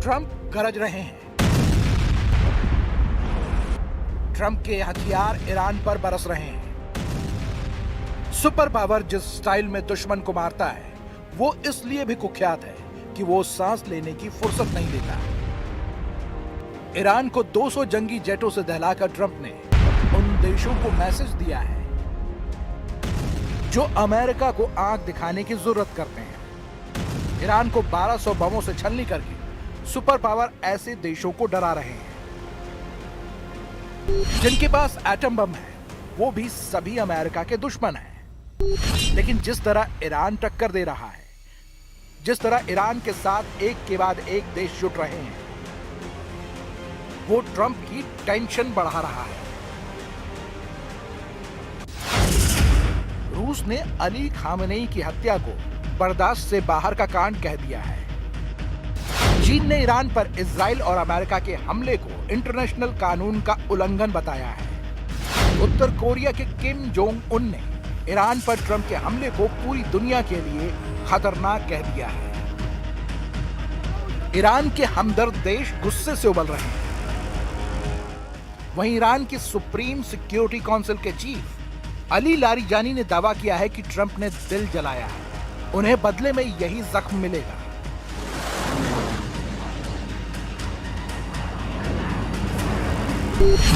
Trump गरज रहे हैं। ट्रंप के हथियार ईरान पर बरस रहे हैं। सुपर पावर जिस स्टाइल में दुश्मन को मारता है वो इसलिए भी कुख्यात है कि वो सांस लेने की फुर्सत नहीं देता। ईरान को 200 जंगी जेटों से दहलाकर ट्रंप ने उन देशों को मैसेज दिया है जो अमेरिका को आंख दिखाने की जरूरत करते हैं। ईरान को 1200 बमों से छलनी करके सुपर पावर ऐसे देशों को डरा रहे हैं जिनके पास एटम बम है, वो भी सभी अमेरिका के दुश्मन हैं। लेकिन जिस तरह ईरान टक्कर दे रहा है, जिस तरह ईरान के साथ एक के बाद एक देश जुट रहे हैं, वो ट्रंप की टेंशन बढ़ा रहा है। रूस ने अली खामेनेई की हत्या को बर्दाश्त से बाहर का कांड कह दिया है। चीन ने ईरान पर इजराइल और अमेरिका के हमले को इंटरनेशनल कानून का उल्लंघन बताया है। उत्तर कोरिया के किम जोंग उन ने ईरान पर ट्रंप के हमले को पूरी दुनिया के लिए खतरनाक कह दिया है। ईरान के हमदर्द देश गुस्से से उबल रहे हैं। वहीं ईरान की सुप्रीम सिक्योरिटी काउंसिल के चीफ अली लारिजानी ने दावा किया है कि ट्रंप ने दिल जलाया है, उन्हें बदले में यही जख्म मिलेगा।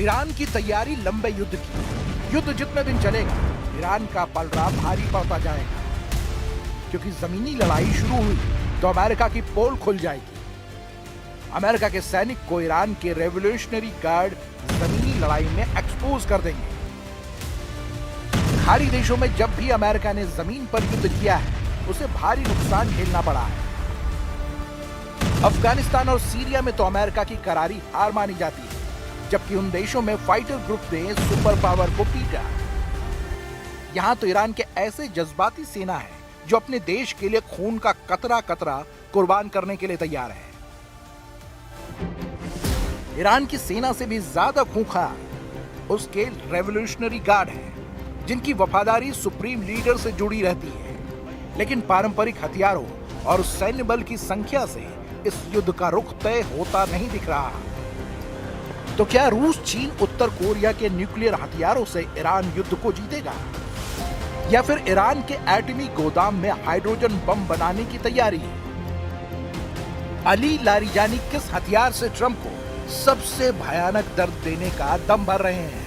ईरान की तैयारी लंबे युद्ध की। युद्ध जितने दिन चलेगा ईरान का पलड़ा भारी पड़ता जाएगा, क्योंकि जमीनी लड़ाई शुरू हुई तो अमेरिका की पोल खुल जाएगी। अमेरिका के सैनिक को ईरान के रेवोल्यूशनरी गार्ड जमीनी लड़ाई में एक्सपोज कर देंगे। खाड़ी देशों में जब भी अमेरिका ने जमीन पर युद्ध किया है उसे भारी नुकसान झेलना पड़ा है। अफगानिस्तान और सीरिया में तो अमेरिका की करारी हार मानी जाती है, जबकि उन देशों में फाइटर ग्रुप ने सुपर पावर को पीटा। यहां तो ईरान के ऐसे जज्बाती सेना है जो अपने देश के लिए खून का कतरा कतरा कुर्बान करने के लिए तैयार है। ईरान की सेना से भी ज्यादा खूंखार उसके रेवोल्यूशनरी गार्ड हैं, जिनकी वफादारी सुप्रीम लीडर से जुड़ी रहती है। लेकिन पारंपरिक हथियारों और सैन्य बल की संख्या से इस युद्ध का रुख तय होता नहीं दिख रहा। तो क्या रूस, चीन, उत्तर कोरिया के न्यूक्लियर हथियारों से ईरान युद्ध को जीतेगा, या फिर ईरान के एटमी गोदाम में हाइड्रोजन बम बनाने की तैयारी? अली लारिजानी किस हथियार से ट्रंप को सबसे भयानक दर्द देने का दम भर रहे हैं?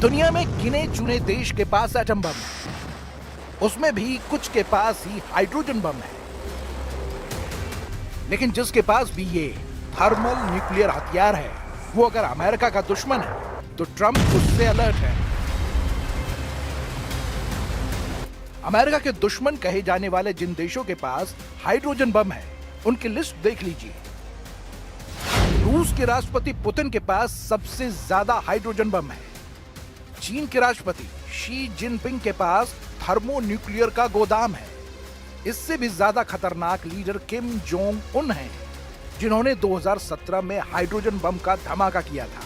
दुनिया में गिने चुने देश के पास एटम बम है, उसमें भी कुछ के पास ही हाइड्रोजन बम है। लेकिन जिसके पास भी ये थर्मल न्यूक्लियर हथियार है वो अगर अमेरिका का दुश्मन है तो ट्रंप उससे अलर्ट है। अमेरिका के दुश्मन कहे जाने वाले जिन देशों के पास हाइड्रोजन बम है उनकी लिस्ट देख लीजिए। रूस के राष्ट्रपति पुतिन के पास सबसे ज्यादा हाइड्रोजन बम है। चीन के राष्ट्रपति शी जिनपिंग के पास थर्मो न्यूक्लियर का गोदाम है। इससे भी ज्यादा खतरनाक लीडर किम जोंग उन हैं, जिन्होंने 2017 में हाइड्रोजन बम का धमाका किया था।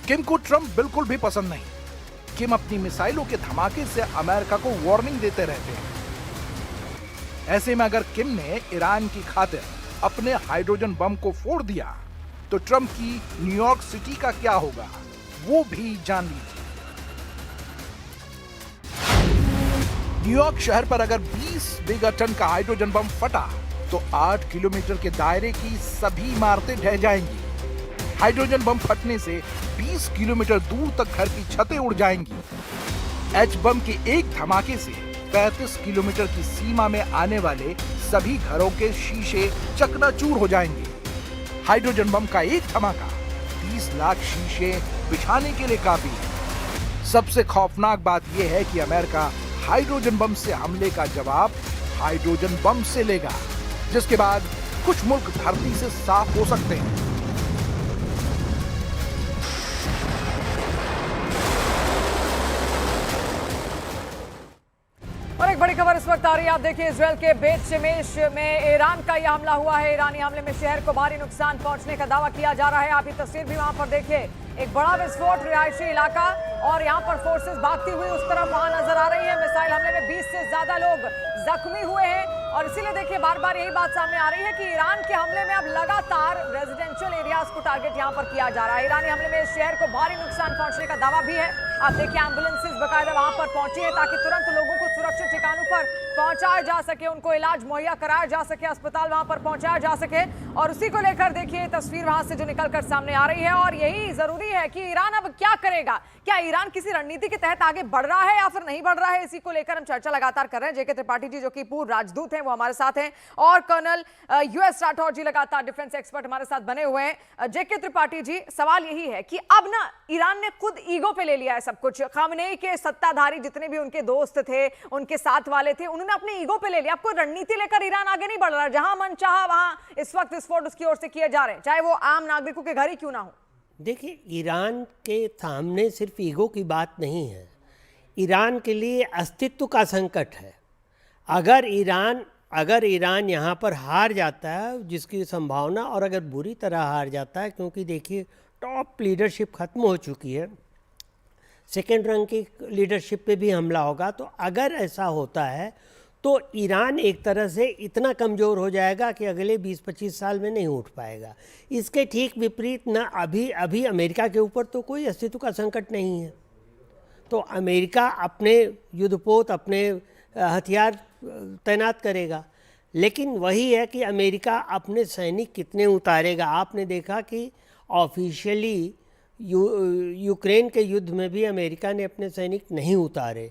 किम को ट्रंप बिल्कुल भी पसंद नहीं। किम अपनी मिसाइलों के धमाके से अमेरिका को वार्निंग देते रहते हैं। ऐसे में अगर किम ने ईरान की खातिर अपने हाइड्रोजन बम को फोड़ दिया तो ट्रंप की न्यूयॉर्क सिटी का क्या होगा वो भी जान लीजिए। न्यूयॉर्क शहर पर अगर 20 मेगाटन का हाइड्रोजन बम फटा तो 8 किलोमीटर के दायरे की सभी इमारतें ढह जाएंगी। हाइड्रोजन बम फटने से 20 किलोमीटर दूर तक घर की छतें उड़ जाएंगी। एच बम के एक धमाके से 35 किलोमीटर की सीमा में आने वाले सभी घरों के शीशे चकनाचूर हो जाएंगे। हाइड्रोजन बम का एक धमाका 30 लाख शीशे बिछाने के लिए काफी है। सबसे खौफनाक बात यह है कि अमेरिका हाइड्रोजन बम से हमले का जवाब हाइड्रोजन बम से लेगा, जिसके बाद कुछ मुल्क धरती से साफ हो सकते हैं। और एक बड़ी खबर इस वक्त आ रही है, आप देखिए इजरायल के बेत शेमेश में ईरान का यह हमला हुआ है। ईरानी हमले में शहर को भारी नुकसान पहुंचने का दावा किया जा रहा है। आप ये तस्वीर भी वहां पर देखिए, एक बड़ा विस्फोट, रिहायशी इलाका, और यहाँ पर फोर्सेस भागती हुई उस तरफ वहां नजर आ रही है। मिसाइल हमले में 20 से ज्यादा लोग जख्मी हुए हैं और इसीलिए देखिए बार बार यही बात सामने आ रही है कि ईरान के हमले में अब लगातार रेजिडेंशियल एरियाज को टारगेट यहाँ पर किया जा रहा है। ईरानी हमले में शहर को भारी नुकसान पहुंचने का दावा भी है। आप देखिए एम्बुलेंसेज बकायदा वहां पर पहुंची है ताकि तुरंत लोगों को सुरक्षित ठिकानों पर पहुंचाया जा सके, उनको इलाज मुहैया कराया जा सके, अस्पताल वहां पर पहुंचाया जा सके। और उसी को लेकर देखिए तस्वीर वहां से जो निकलकर सामने आ रही है। और यही जरूरी है कि ईरान अब क्या करेगा, क्या ईरान किसी रणनीति के तहत आगे बढ़ रहा है या फिर नहीं बढ़ रहा है, इसी को लेकर हम चर्चा लगातार कर रहे हैं। जेके त्रिपाठी जी जो कि पूर्व राजदूत हैं वो हमारे साथ हैं, और कर्नल यूएस राठौर जी लगातार डिफेंस एक्सपर्ट हमारे साथ बने हुए हैं। जेके त्रिपाठी जी, सवाल यही है कि अब ना ईरान ने खुद ईगो पे ले लिया है सब कुछ। खामनेई के सत्ताधारी जितने भी उनके दोस्त थे, उनके साथ वाले थे, उन्होंने अपने ईगो पे ले लिया। अब कोई रणनीति लेकर ईरान आगे नहीं बढ़ रहा, जहां मन चाहा वहां इस वक्त विस्फोट उसकी ओर से किए जा रहे हैं, चाहे वो आम नागरिकों के घर ही क्यों ना हो। देखिए, ईरान के सामने सिर्फ ईगो की बात नहीं है, ईरान के लिए अस्तित्व का संकट है। अगर ईरान यहाँ पर हार जाता है, जिसकी संभावना, और अगर बुरी तरह हार जाता है, क्योंकि देखिए टॉप लीडरशिप खत्म हो चुकी है, सेकेंड रंग की लीडरशिप पे भी हमला होगा, तो अगर ऐसा होता है तो ईरान एक तरह से इतना कमज़ोर हो जाएगा कि अगले 20-25 साल में नहीं उठ पाएगा। इसके ठीक विपरीत ना अभी अमेरिका के ऊपर तो कोई अस्तित्व का संकट नहीं है, तो अमेरिका अपने युद्धपोत, अपने हथियार तैनात करेगा, लेकिन वही है कि अमेरिका अपने सैनिक कितने उतारेगा। आपने देखा कि ऑफिशियली यूक्रेन के युद्ध में भी अमेरिका ने अपने सैनिक नहीं उतारे,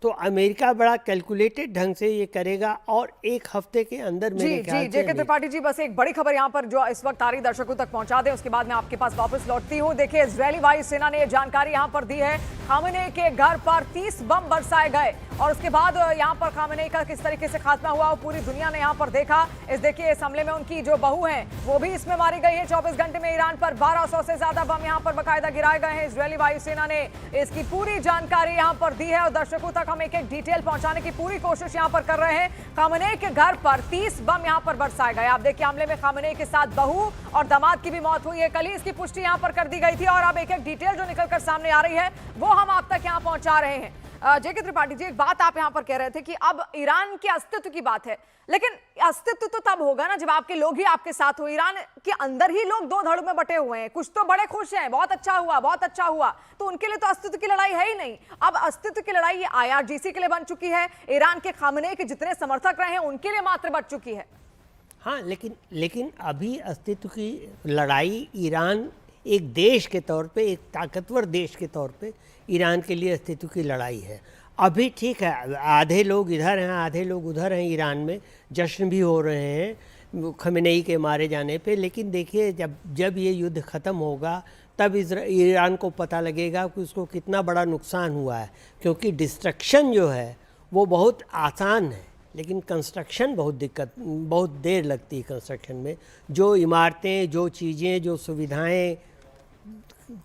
तो अमेरिका बड़ा कैलकुलेटेड ढंग से ये करेगा और एक हफ्ते के अंदर मेरे ख्याल से। जेके त्रिपाठी जी, बस एक बड़ी खबर यहाँ पर जो इस वक्त आ रही दर्शकों तक पहुंचा दें, उसके बाद मैं आपके पास वापस लौटती हूँ। देखिए इजरायली वायुसेना ने जानकारी यहाँ पर दी है, खामनेई के घर पर 30 बम बरसाए गए और उसके बाद यहाँ पर खामनेई का किस तरीके से खात्मा हुआ वो पूरी दुनिया ने यहाँ पर देखा। देखिए इस हमले में उनकी जो बहू है वो भी इसमें मारी गई है। 24 घंटे में ईरान पर 1200 से ज्यादा बम यहाँ पर बाकायदा गिराए गए हैं। इजरायली वायुसेना ने इसकी पूरी जानकारी यहाँ पर दी है और दर्शकों तक हम एक एक डिटेल पहुंचाने की पूरी कोशिश यहाँ पर कर रहे हैं। खामनेई के घर पर 30 बम यहाँ पर बरसाए गए। आप देखिए हमले में खामनेई के साथ बहू और दामाद की भी मौत हुई है। कल ही इसकी पुष्टि यहाँ पर कर दी गई थी और अब एक एक डिटेल जो निकलकर सामने आ रही है वो हम आप तक यहाँ पहुंचा रहे हैं। जेके त्रिपाठी जी, एक बात आप यहाँ पर कह रहे थे कि अब ईरान के अस्तित्व की बात है, लेकिन अस्तित्व तो तब होगा ना जब आपके लोग ही आपके साथ हो। ईरान के अंदर ही लोग दो धड़ों में बटे हुए हैं, कुछ तो बड़े खुश हैं, बहुत अच्छा हुआ, बहुत अच्छा हुआ, तो उनके लिए तो अस्तित्व की लड़ाई है ही नहीं। अब अस्तित्व की लड़ाई ये IRGC के लिए बन चुकी है, ईरान के खामनेई के जितने समर्थक रहे हैं उनके लिए मात्र बच चुकी है। हाँ, लेकिन अभी अस्तित्व की लड़ाई ईरान एक देश के तौर पे, एक ताकतवर देश के तौर पे ईरान के लिए अस्तित्व की लड़ाई है। अभी ठीक है, आधे लोग इधर हैं, आधे लोग उधर हैं, ईरान में जश्न भी हो रहे हैं खमेनेई के मारे जाने पे, लेकिन देखिए जब ये युद्ध ख़त्म होगा तब ईरान को पता लगेगा कि उसको कितना बड़ा नुकसान हुआ है, क्योंकि डिस्ट्रक्शन जो है वो बहुत आसान है, लेकिन कंस्ट्रक्शन बहुत देर लगती है। कंस्ट्रक्शन में जो इमारतें, जो चीज़ें, जो सुविधाएं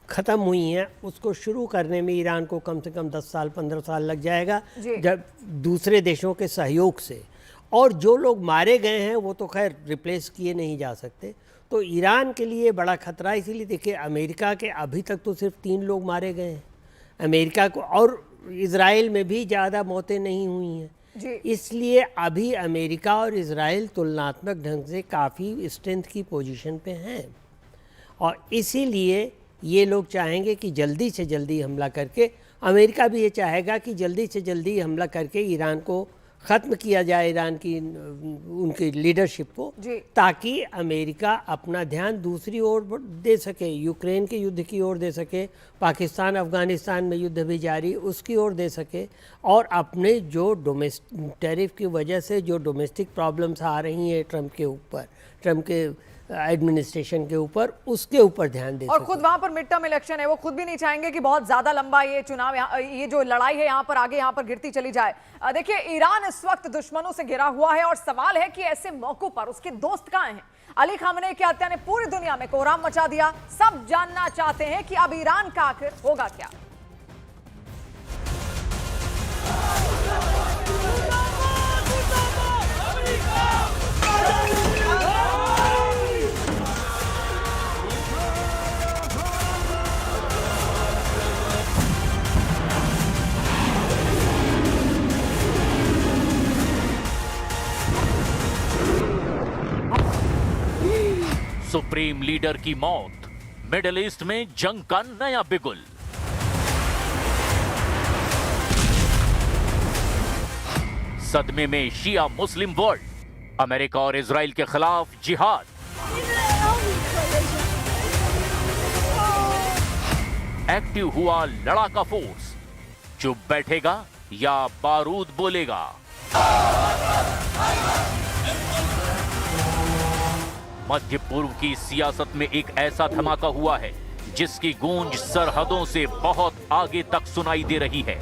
ख़त्म हुई हैं उसको शुरू करने में ईरान को कम से कम 10 साल 15 साल लग जाएगा, जब दूसरे देशों के सहयोग से। और जो लोग मारे गए हैं वो तो खैर रिप्लेस किए नहीं जा सकते, तो ईरान के लिए बड़ा खतरा। इसीलिए देखिए अमेरिका के अभी तक तो सिर्फ 3 लोग मारे गए हैं अमेरिका को, और इजराइल में भी ज़्यादा मौतें नहीं हुई हैं। इसलिए अभी अमेरिका और इजराइल तुलनात्मक ढंग से काफ़ी स्ट्रेंथ की पोजीशन पे हैं, और इसीलिए ये लोग चाहेंगे कि जल्दी से जल्दी हमला करके, अमेरिका भी ये चाहेगा कि जल्दी से जल्दी हमला करके ईरान को ख़त्म किया जाए, ईरान की उनकी लीडरशिप को, ताकि अमेरिका अपना ध्यान दूसरी ओर दे सके, यूक्रेन के युद्ध की ओर दे सके, पाकिस्तान अफ़गानिस्तान में युद्ध भी जारी उसकी ओर दे सके, और अपने जो टैरिफ की वजह से जो डोमेस्टिक प्रॉब्लम्स आ रही हैं ट्रंप के ऊपर, ट्रम्प के एडमिनिस्ट्रेशन के ऊपर, उसके ऊपर ध्यान दे और सके। खुद वहां पर मिड टर्म इलेक्शन है, वो खुद भी नहीं चाहेंगे कि बहुत ज्यादा लंबा ये चुनाव, ये जो लड़ाई है यहाँ पर आगे यहाँ पर गिरती चली जाए। देखिए, ईरान इस वक्त दुश्मनों से घिरा हुआ है और सवाल है कि ऐसे मौकों पर उसके दोस्त कहां हैं। अली खामनेई की हत्या ने पूरी दुनिया में कोहराम मचा दिया। सब जानना चाहते हैं कि अब ईरान का आखिर होगा क्या। सुप्रीम लीडर की मौत, मिडिल ईस्ट में जंग का नया बिगुल। सदमे में शिया मुस्लिम वर्ल्ड, अमेरिका और इजराइल के खिलाफ जिहाद। एक्टिव हुआ लड़ाका फोर्स, चुप बैठेगा या बारूद बोलेगा। मध्य पूर्व की सियासत में एक ऐसा धमाका हुआ है जिसकी गूंज सरहदों से बहुत आगे तक सुनाई दे रही है।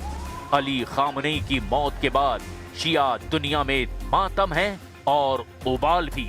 अली खामनेई की मौत के बाद शिया दुनिया में मातम है और उबाल भी।